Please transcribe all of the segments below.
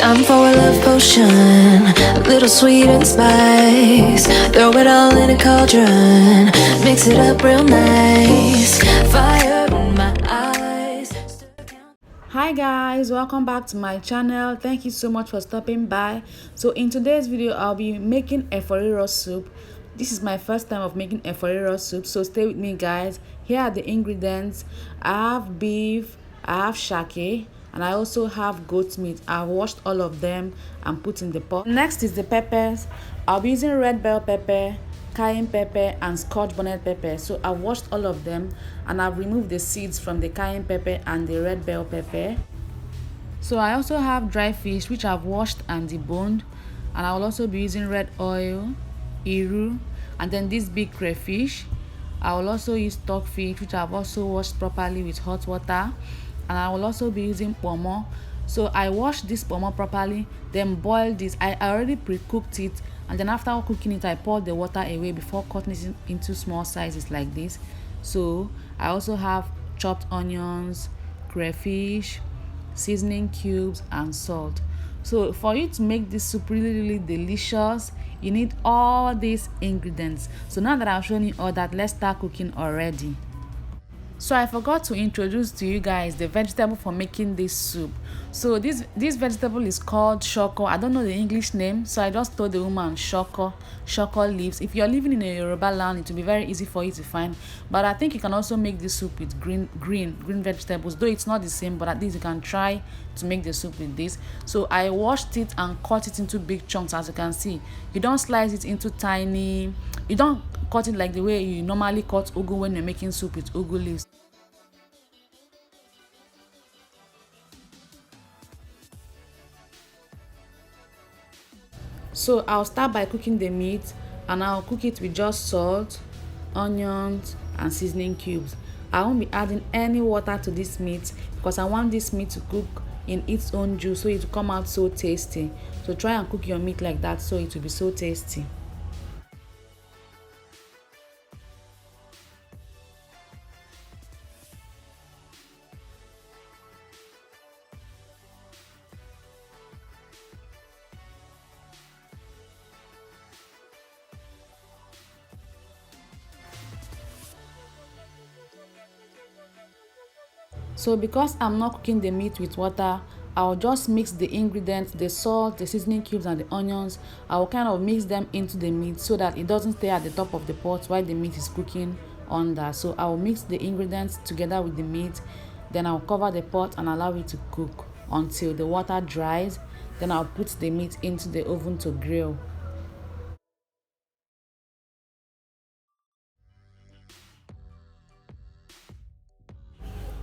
Time for a love potion, a little sweet and spice. Throw it all in a cauldron, mix it up real nice. Fire in my eyes. Hi guys, welcome back to my channel. Thank you so much for stopping by. So in today's video I'll be making a Riro soup. This is my first time of making a Riro soup, so stay with me guys. Here are the ingredients. I have beef, I have shake, and I also have goat meat. I've washed all of them and put in the pot. Next is the peppers. I'll be using red bell pepper, cayenne pepper, and scotch bonnet pepper. So I've washed all of them and I've removed the seeds from the cayenne pepper and the red bell pepper. So I also have dry fish which I've washed and deboned, and I will also be using red oil, Riro, and then this big crayfish. I will also use stockfish which I've also washed properly with hot water, and I will also be using pomo. So I washed this pomo properly, then boiled this. I already pre-cooked it, and then after cooking it I poured the water away before cutting it into small sizes like this. So I also have chopped onions, crayfish, seasoning cubes, and salt. So for you to make this soup really delicious, you need all these ingredients. So now that I've shown you all that, let's start cooking already. So I forgot to introduce to you guys the vegetable for making this soup. So this vegetable is called shoko. I don't know the English name, so I just told the woman shoko leaves. If you're living in a Yoruba land, it will be very easy for you to find. But I think you can also make this soup with green vegetables, though it's not the same, but at least you can try to make the soup with this. So I washed it and cut it into big chunks. As you can see, you don't slice it into tiny, you don't cut it like the way you normally cut ugu when you're making soup with ugu leaves. So I'll start by cooking the meat, and I'll cook it with just salt, onions, and seasoning cubes. I won't be adding any water to this meat because I want this meat to cook in its own juice so it will come out so tasty. So try and cook your meat like that so it will be so tasty. So because I'm not cooking the meat with water, I'll just mix the ingredients, the salt, the seasoning cubes, and the onions. I'll kind of mix them into the meat so that it doesn't stay at the top of the pot while the meat is cooking under. So I'll mix the ingredients together with the meat, then I'll cover the pot and allow it to cook until the water dries. Then I'll put the meat into the oven to grill.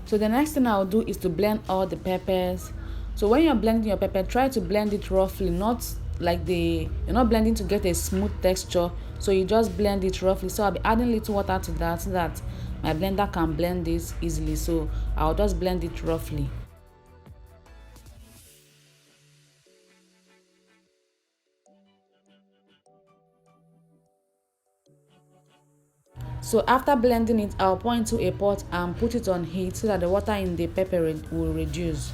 So the next thing I'll do is to blend all the peppers. So when you're blending your pepper, try to blend it roughly, not like you're not blending to get a smooth texture. So you just blend it roughly. So I'll be adding little water to that so that my blender can blend this easily. So I'll just blend it roughly. So after blending it, I'll pour into a pot and put it on heat so that the water in the pepper will reduce.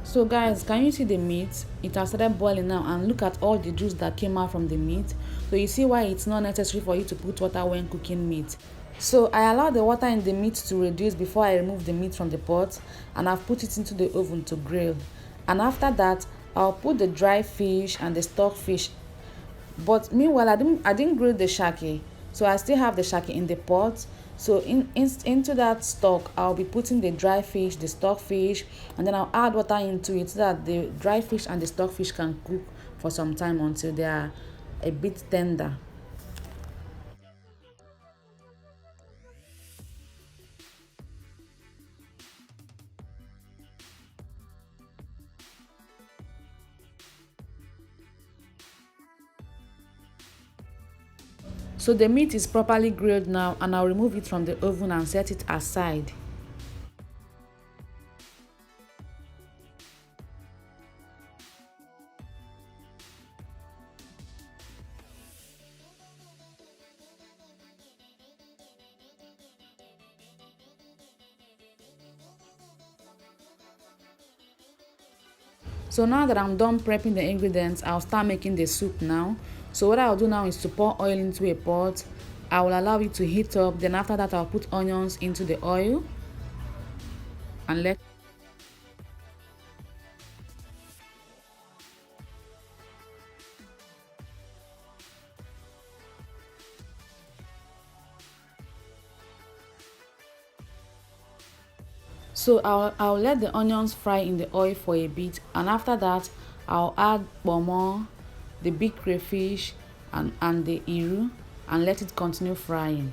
So guys, can you see the meat? It has started boiling now, and look at all the juice that came out from the meat. So you see why it's not necessary for you to put water when cooking meat. So I allow the water in the meat to reduce before I remove the meat from the pot, and I've put it into the oven to grill. And after that, I'll put the dry fish and the stockfish. But meanwhile, I didn't grill the shake, so I still have the shake in the pot. So into that stock, I'll be putting the dry fish, the stockfish, and then I'll add water into it so that the dry fish and the stockfish can cook for some time until they are a bit tender. So the meat is properly grilled now, and I'll remove it from the oven and set it aside. So now that I'm done prepping the ingredients, I'll start making the soup now. So what I'll do now is to pour oil into a pot. I will allow it to heat up. Then after that, I'll put onions into the oil and let. So I'll let the onions fry in the oil for a bit, and after that I'll add pomo, the big crayfish, and the iru, and let it continue frying.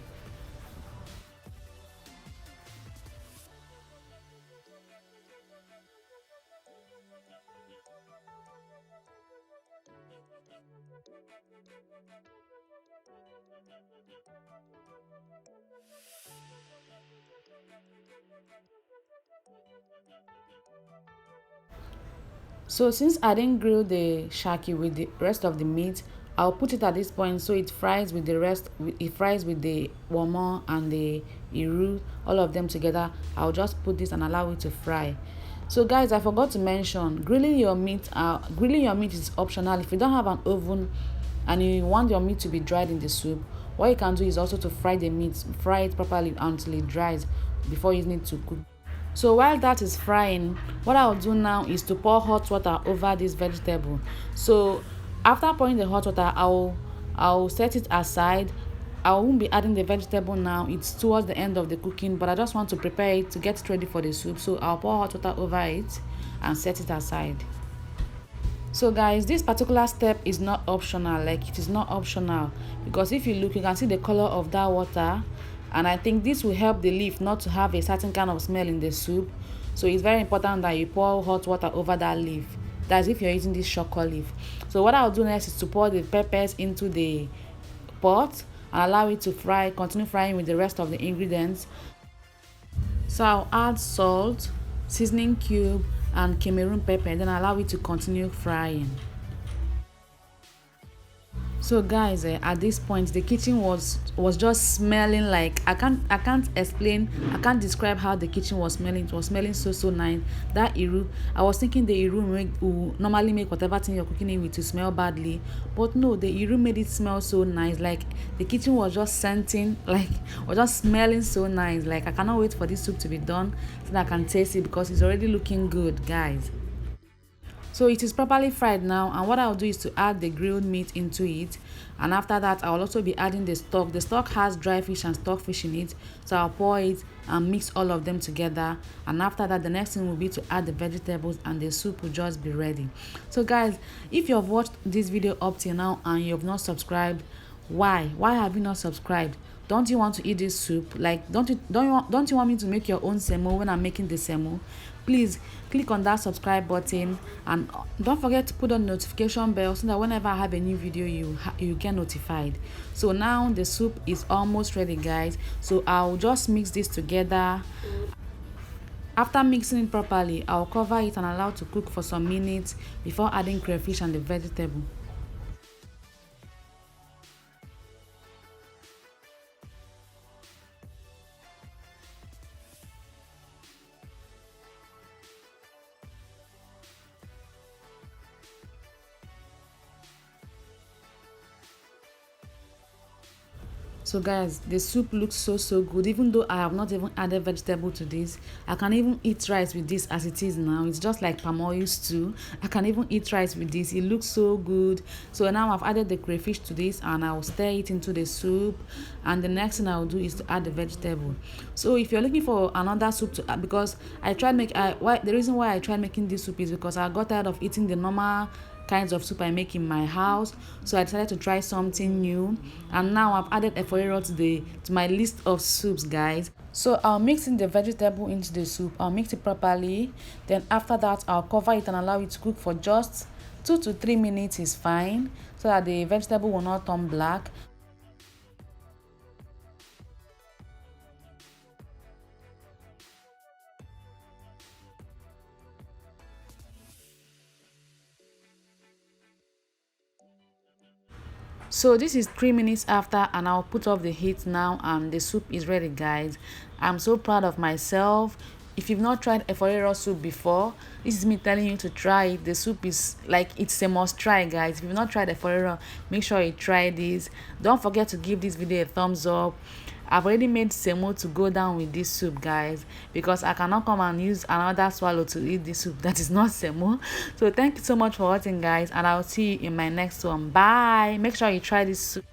So since I didn't grill the shaki with the rest of the meat, I'll put it at this point so it fries with the rest. It fries with the womo and the iru, all of them together. I'll just put this and allow it to fry. So guys, I forgot to mention grilling your meat. Grilling your meat is optional. If you don't have an oven and you want your meat to be dried in the soup, what you can do is also to fry the meat, fry it properly until it dries before you need to cook. So while that is frying, what I'll do now is to pour hot water over this vegetable. So after pouring the hot water, I'll set it aside. I won't be adding the vegetable now. It's towards the end of the cooking, but I just want to prepare it to get it ready for the soup. So I'll pour hot water over it and set it aside. So guys, this particular step is not optional. Like, it is not optional, because if you look, you can see the color of that water, and I think this will help the leaf not to have a certain kind of smell in the soup. So it's very important that you pour hot water over that leaf. That's if you're using this shoko leaf. So what I'll do next is to pour the peppers into the pot and allow it to fry, continue frying with the rest of the ingredients. So I'll add salt, seasoning cube, and Cameroon pepper, then allow it to continue frying. So guys, at this point the kitchen was just smelling like, I can't explain, I can't describe how the kitchen was smelling. It was smelling so nice. That iru, I was thinking the iru will normally make whatever thing you're cooking it with to smell badly, but no, the iru made it smell so nice. Like, the kitchen was just scenting, like, was just smelling so nice. Like, I cannot wait for this soup to be done so that I can taste it, because it's already looking good, guys. So it is properly fried now, and what I'll do is to add the grilled meat into it, and after that I'll also be adding the stock. The stock has dry fish and stockfish in it, so I'll pour it and mix all of them together, and after that the next thing will be to add the vegetables and the soup will just be ready. So guys, if you have watched this video up till now and you have not subscribed, why have you not subscribed? Don't you want to eat this soup? Like, don't you want me to make your own semo when I'm making the semo? Please click on that subscribe button, and don't forget to put on the notification bell so that whenever I have a new video you get notified. So now the soup is almost ready, guys. So I'll just mix this together. After mixing it properly, I'll cover it and allow it to cook for some minutes before adding crayfish and the vegetable. So guys, the soup looks so good. Even though I have not even added vegetable to this, I can even eat rice with this as it is now. It's just like palm oil stew. I can even eat rice with this. It looks so good. So now I've added the crayfish to this, and I'll stir it into the soup, and the next thing I'll do is to add the vegetable. So if you're looking for another soup to add, because the reason why I tried making this soup is because I got tired of eating the normal kinds of soup I make in my house, so I decided to try something new, and now I've added eforiro to my list of soups, guys. So I'll mix in the vegetable into the soup. I'll mix it properly, then after that I'll cover it and allow it to cook for just 2 to 3 minutes is fine, so that the vegetable will not turn black. So this is 3 minutes after, and I'll put off the heat now, and the soup is ready, guys. I'm so proud of myself. if you've not tried eforiro soup before, this is me telling you to try it. The soup is like, it's a must try, guys. If you've not tried eforiro, make sure you try this. Don't forget to give this video a thumbs up. I've already made semo to go down with this soup, guys, because I cannot come and use another swallow to eat this soup that is not semo. So thank you so much for watching, guys, and I'll see you in my next one. Bye. Make sure you try this soup.